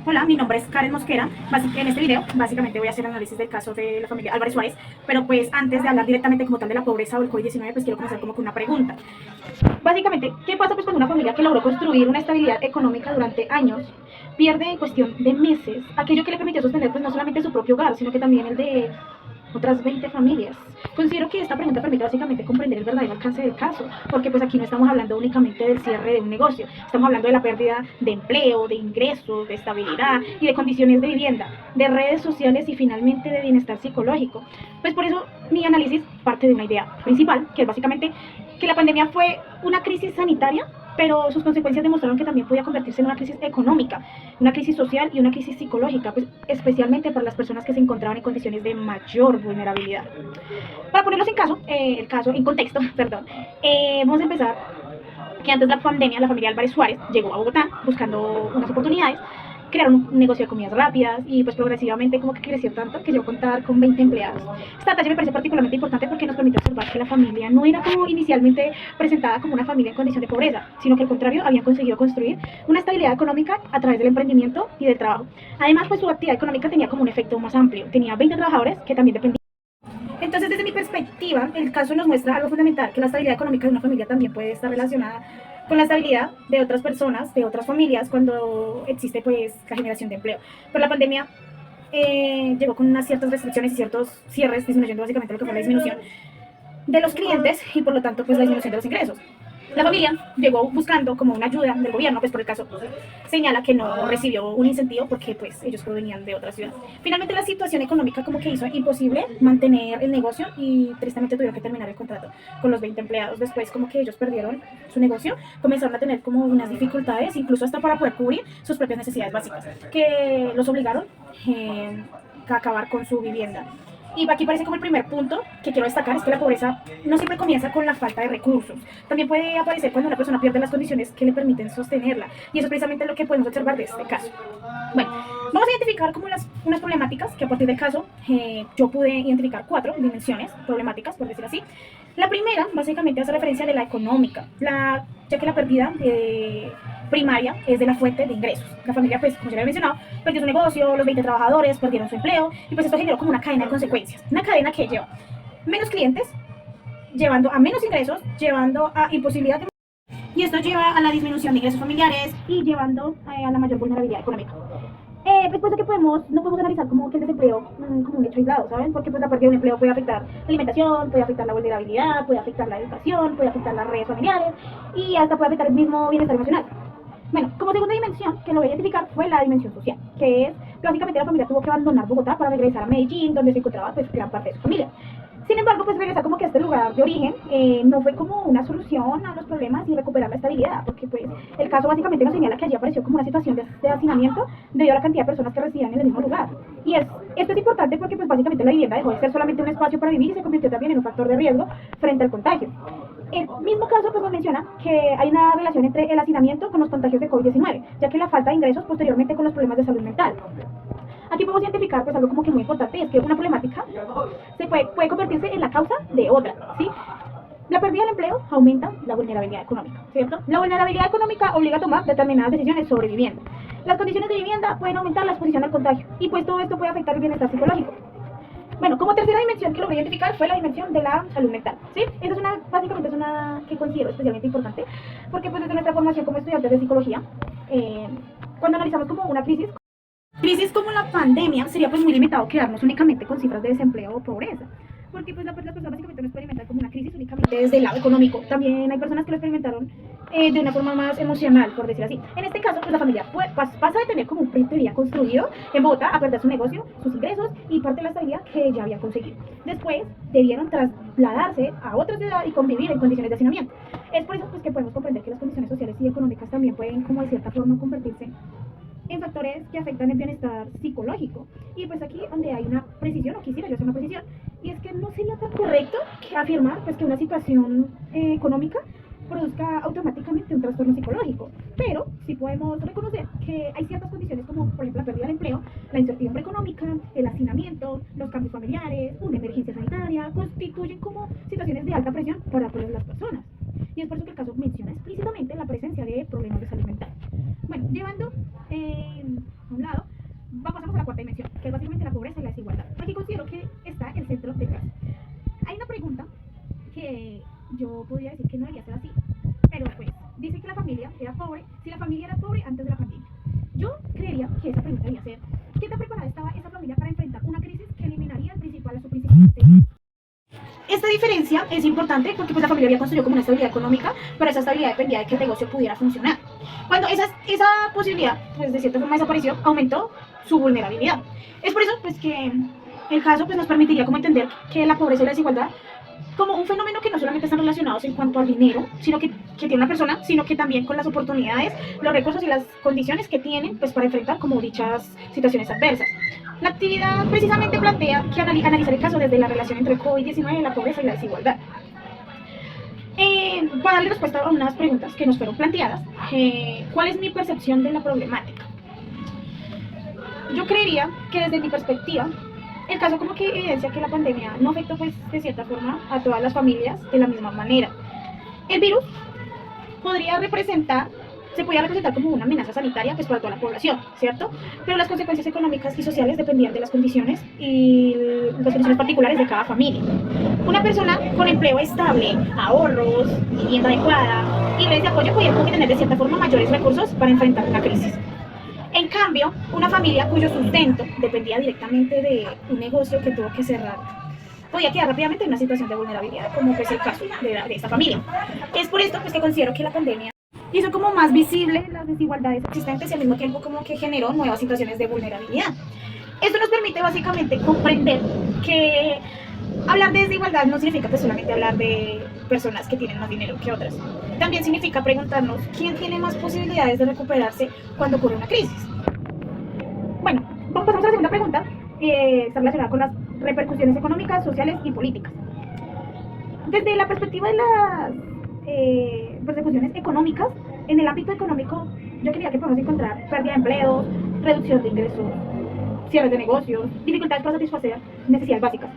Hola, mi nombre es Karen Mosquera. En este video básicamente voy a hacer análisis del caso de la familia Álvarez Suárez, pero pues antes de hablar directamente como tal de la pobreza o el COVID-19, pues quiero comenzar como con una pregunta. Básicamente, ¿qué pasa pues cuando una familia que logró construir una estabilidad económica durante años pierde en cuestión de meses aquello que le permitió sostener pues no solamente su propio hogar, sino que también el de otras 20 familias? Considero que esta pregunta permite básicamente comprender el verdadero alcance del caso, porque pues aquí no estamos hablando únicamente del cierre de un negocio, estamos hablando de la pérdida de empleo, de ingresos, de estabilidad y de condiciones de vivienda, de redes sociales y finalmente de bienestar psicológico. Pues por eso mi análisis parte de una idea principal, que es básicamente que la pandemia fue una crisis sanitaria, pero sus consecuencias demostraron que también podía convertirse en una crisis económica, una crisis social y una crisis psicológica, pues especialmente para las personas que se encontraban en condiciones de mayor vulnerabilidad. Para ponerlos el caso en contexto, perdón, vamos a empezar que antes de la pandemia la familia Álvarez Suárez llegó a Bogotá buscando unas oportunidades, crearon un negocio de comidas rápidas y pues progresivamente como que creció tanto que llegó a contar con 20 empleados. Esta talla me parece particularmente importante porque nos permite observar que la familia no era como inicialmente presentada como una familia en condición de pobreza, sino que al contrario habían conseguido construir una estabilidad económica a través del emprendimiento y del trabajo. Además pues su actividad económica tenía como un efecto más amplio, tenía 20 trabajadores que también dependían. Entonces, desde mi perspectiva, el caso nos muestra algo fundamental, que la estabilidad económica de una familia también puede estar relacionada con la estabilidad de otras personas, de otras familias, cuando existe pues la generación de empleo. Pero la pandemia llegó con unas ciertas restricciones y ciertos cierres, disminuyendo básicamente lo que fue la disminución de los clientes y por lo tanto pues la disminución de los ingresos. La familia llegó buscando como una ayuda del gobierno, pues por el caso señala que no recibió un incentivo porque pues ellos provenían de otra ciudad. Finalmente la situación económica como que hizo imposible mantener el negocio y tristemente tuvieron que terminar el contrato con los 20 empleados. Después como que ellos perdieron su negocio, comenzaron a tener como unas dificultades, incluso hasta para poder cubrir sus propias necesidades básicas, que los obligaron a acabar con su vivienda. Y aquí parece como el primer punto que quiero destacar, es que la pobreza no siempre comienza con la falta de recursos. También puede aparecer cuando una persona pierde las condiciones que le permiten sostenerla. Y eso es precisamente lo que podemos observar de este caso. Bueno, vamos a identificar como unas problemáticas que a partir del caso yo pude identificar 4 dimensiones problemáticas, por decir así. La primera, básicamente, hace referencia de la económica, ya que la pérdida primaria es de la fuente de ingresos. La familia, pues, como ya lo he mencionado, perdió su negocio, los 20 trabajadores perdieron su empleo, y pues esto generó como una cadena de consecuencias. Una cadena que lleva menos clientes, llevando a menos ingresos, llevando a imposibilidad de... Y esto lleva a la disminución de ingresos familiares y llevando a la mayor vulnerabilidad económica. Pues puesto que no podemos analizar como que el desempleo como un hecho aislado, ¿saben? Porque pues la pérdida de un empleo puede afectar la alimentación, puede afectar la vulnerabilidad, puede afectar la educación, puede afectar las redes familiares y hasta puede afectar el mismo bienestar emocional. Bueno, como segunda dimensión que lo voy a identificar fue la dimensión social, que es que básicamente la familia tuvo que abandonar Bogotá para regresar a Medellín, donde se encontraba pues gran parte de su familia. Sin embargo, pues regresar como que a este lugar de origen no fue como una solución a los problemas y recuperar la estabilidad, porque pues el caso básicamente nos señala que allí apareció como una situación de hacinamiento debido a la cantidad de personas que residían en el mismo lugar. Y esto es importante porque pues básicamente la vivienda dejó de ser solamente un espacio para vivir y se convirtió también en un factor de riesgo frente al contagio. El mismo caso pues nos menciona que hay una relación entre el hacinamiento con los contagios de COVID-19, ya que la falta de ingresos posteriormente con los problemas de salud mental. Aquí podemos identificar pues algo como que muy importante, es que una problemática puede convertirse en la causa de otra, ¿sí? La pérdida del empleo aumenta la vulnerabilidad económica, ¿cierto? La vulnerabilidad económica obliga a tomar determinadas decisiones sobre vivienda. Las condiciones de vivienda pueden aumentar la exposición al contagio y pues todo esto puede afectar el bienestar psicológico. Bueno, como tercera dimensión que logré identificar fue la dimensión de la salud mental, ¿sí? Esa es básicamente es una que considero especialmente importante, porque pues desde nuestra formación como estudiantes de psicología, cuando analizamos como una crisis como la pandemia, sería pues muy limitado quedarnos únicamente con cifras de desempleo o pobreza, porque pues la persona básicamente no experimenta como una crisis únicamente desde el lado económico. También hay personas que lo experimentaron de una forma más emocional, por decir así. En este caso, pues la familia pasa de tener como un proyecto de vida construido en Bogotá a perder su negocio, sus ingresos y parte de la estabilidad que ya había conseguido. Después debieron trasladarse a otra ciudad y convivir en condiciones de hacinamiento. Es por eso pues que podemos comprender que las condiciones sociales y económicas también pueden como de cierta forma convertirse en factores que afectan el bienestar psicológico. Y pues aquí donde hay una precisión, o quisiera yo hacer una precisión, y es que no sería tan correcto afirmar pues, que una situación económica produzca automáticamente un trastorno psicológico, pero sí podemos reconocer que hay ciertas condiciones como por ejemplo la pérdida del empleo, la incertidumbre económica, el hacinamiento, los cambios familiares, una emergencia sanitaria, constituyen como situaciones de alta presión para todas las personas. Y es por eso que el caso menciona explícitamente la presencia de problemas de salud mental. Bueno, llevando a un lado creería que esa pregunta debería ser: ¿qué tan preparada estaba esa familia para enfrentar una crisis que eliminaría el principal a su principal tema? Esta diferencia es importante porque pues la familia había construido como una estabilidad económica, pero esa estabilidad dependía de que el negocio pudiera funcionar. Cuando esa posibilidad, pues de cierta forma desapareció, aumentó su vulnerabilidad. Es por eso pues que el caso pues nos permitiría como entender que la pobreza y la desigualdad como un fenómeno que no solamente están relacionados en cuanto al dinero, sino que tiene una persona, sino que también con las oportunidades, los recursos y las condiciones que tienen pues para enfrentar como dichas situaciones adversas. La actividad precisamente plantea que analizar el caso desde la relación entre el COVID-19, la pobreza y la desigualdad. Para darle respuesta a unas preguntas que nos fueron planteadas, ¿cuál es mi percepción de la problemática? Yo creería que desde mi perspectiva, el caso como que evidencia que la pandemia no afectó pues de cierta forma a todas las familias de la misma manera. El virus se podía representar como una amenaza sanitaria pues para toda la población, ¿cierto? Pero las consecuencias económicas y sociales dependían de las condiciones y las condiciones particulares de cada familia. Una persona con empleo estable, ahorros, vivienda adecuada y redes de apoyo podía tener de cierta forma mayores recursos para enfrentar una crisis. En cambio, una familia cuyo sustento dependía directamente de un negocio que tuvo que cerrar podía quedar rápidamente en una situación de vulnerabilidad, como es el caso de esta familia. Es por esto pues, que considero que la pandemia hizo como más visible las desigualdades existentes y al mismo tiempo como que generó nuevas situaciones de vulnerabilidad. Esto nos permite básicamente comprender que hablar de desigualdad no significa pues solamente hablar de personas que tienen más dinero que otras. También significa preguntarnos quién tiene más posibilidades de recuperarse cuando ocurre una crisis. Bueno, pasamos a la segunda pregunta, está relacionada con las repercusiones económicas, sociales y políticas. Desde la perspectiva de las persecuciones económicas, en el ámbito económico yo creía que podemos encontrar pérdida de empleos, reducción de ingresos, cierres de negocios, dificultades para satisfacer necesidades básicas.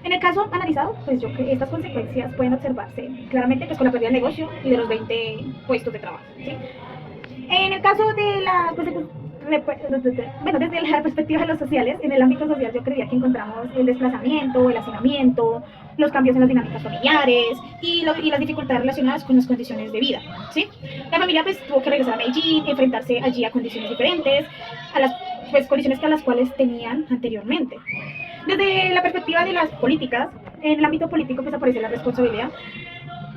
En el caso analizado, pues yo creo que estas consecuencias pueden observarse claramente pues, con la pérdida del negocio y de los 20 puestos de trabajo, ¿sí? En el caso de la desde la perspectiva de los sociales, en el ámbito social yo creía que encontramos el desplazamiento, el hacinamiento, los cambios en las dinámicas familiares y las dificultades relacionadas con las condiciones de vida, ¿sí? La familia pues tuvo que regresar a Medellín, enfrentarse allí a condiciones diferentes, a las pues, condiciones que a las cuales tenían anteriormente. Desde la perspectiva de las políticas, en el ámbito político pues aparece la responsabilidad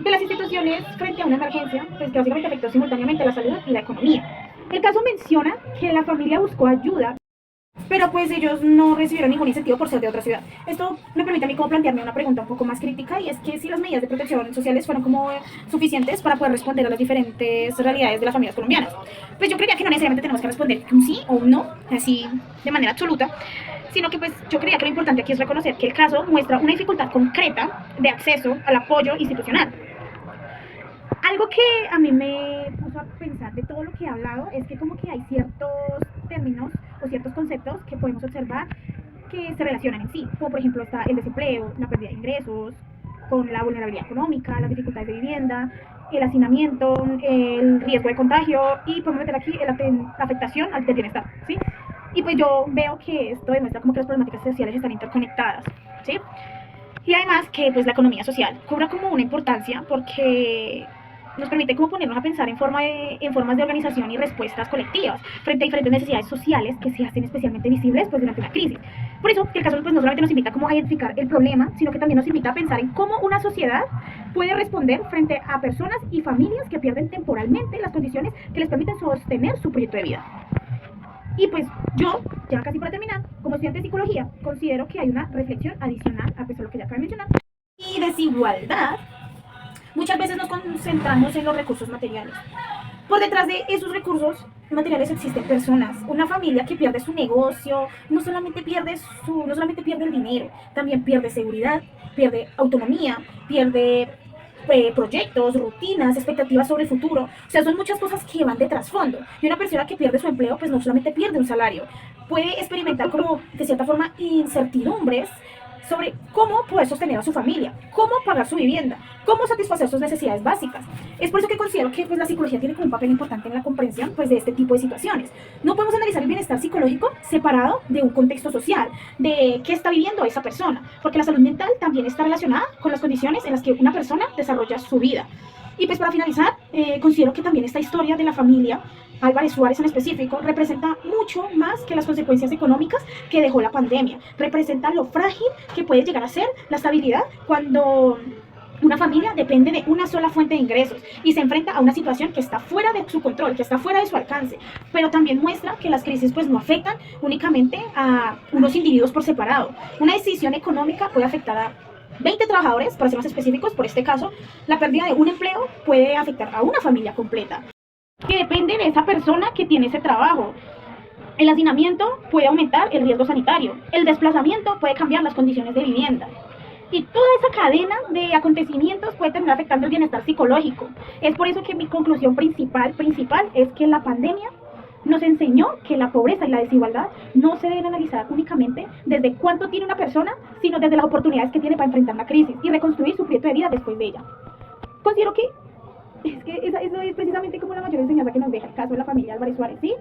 de las instituciones frente a una emergencia pues, que básicamente afectó simultáneamente la salud y la economía. El caso menciona que la familia buscó ayuda, pero pues ellos no recibieron ningún incentivo por ser de otra ciudad. Esto me permite a mí como plantearme una pregunta un poco más crítica, y es que si las medidas de protección sociales fueron como suficientes para poder responder a las diferentes realidades de las familias colombianas. Pues yo creía que no necesariamente tenemos que responder un sí o un no, así de manera absoluta, sino que pues yo creía que lo importante aquí es reconocer que el caso muestra una dificultad concreta de acceso al apoyo institucional. Algo que a mí me puso a pensar de todo lo que he hablado es que como que hay ciertos términos o ciertos conceptos que podemos observar que se relacionan en sí, como por ejemplo está el desempleo, la pérdida de ingresos, con la vulnerabilidad económica, las dificultades de vivienda, el hacinamiento, el riesgo de contagio y podemos meter aquí la afectación al bienestar, ¿sí? Y pues yo veo que esto demuestra como que las problemáticas sociales están interconectadas, ¿sí? Y además que pues la economía social cobra como una importancia porque nos permite como ponernos a pensar en formas de organización y respuestas colectivas frente a diferentes necesidades sociales que se hacen especialmente visibles pues, durante una crisis. Por eso, el caso pues, no solamente nos invita como a identificar el problema, sino que también nos invita a pensar en cómo una sociedad puede responder frente a personas y familias que pierden temporalmente las condiciones que les permiten sostener su proyecto de vida. Y pues yo, ya casi para terminar, como estudiante de psicología, considero que hay una reflexión adicional a pesar de lo que ya acabo de mencionar. Y desigualdad. Muchas veces nos concentramos en los recursos materiales. Por detrás de esos recursos materiales existen personas. Una familia que pierde su negocio no solamente pierde el dinero, también pierde seguridad, pierde autonomía, pierde proyectos, rutinas, expectativas sobre el futuro. O sea, son muchas cosas que van de trasfondo. Y una persona que pierde su empleo, pues no solamente pierde un salario, puede experimentar como, de cierta forma, incertidumbres sobre cómo poder sostener a su familia, cómo pagar su vivienda, cómo satisfacer sus necesidades básicas. Es por eso que considero que pues, la psicología tiene como un papel importante en la comprensión pues, de este tipo de situaciones. No podemos analizar el bienestar psicológico separado de un contexto social, de qué está viviendo esa persona, porque la salud mental también está relacionada con las condiciones en las que una persona desarrolla su vida. Y pues para finalizar, considero que también esta historia de la familia Álvarez Suárez en específico, representa mucho más que las consecuencias económicas que dejó la pandemia. Representa lo frágil que puede llegar a ser la estabilidad cuando una familia depende de una sola fuente de ingresos y se enfrenta a una situación que está fuera de su control, que está fuera de su alcance, pero también muestra que las crisis pues no afectan únicamente a unos individuos por separado. Una decisión económica puede afectar a 20 trabajadores, para ser más específicos, por este caso, la pérdida de un empleo puede afectar a una familia completa, que depende de esa persona que tiene ese trabajo. El hacinamiento puede aumentar el riesgo sanitario, el desplazamiento puede cambiar las condiciones de vivienda. Y toda esa cadena de acontecimientos puede terminar afectando el bienestar psicológico. Es por eso que mi conclusión principal es que la pandemia nos enseñó que la pobreza y la desigualdad no se deben analizar únicamente desde cuánto tiene una persona, sino desde las oportunidades que tiene para enfrentar la crisis y reconstruir su proyecto de vida después de ella. Considero que eso es precisamente como la mayor enseñanza que nos deja el caso de la familia Álvarez Suárez, ¿sí?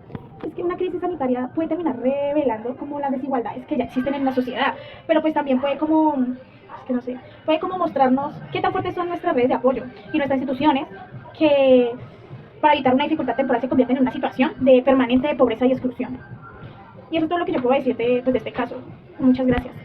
Es que una crisis sanitaria puede terminar revelando como las desigualdades que ya existen en la sociedad, pero pues también puede como, es que no sé, puede como mostrarnos qué tan fuertes son nuestras redes de apoyo y nuestras instituciones que para evitar una dificultad temporal se convierten en una situación de permanente de pobreza y exclusión. Y eso es todo lo que yo puedo decir de este caso. Muchas gracias.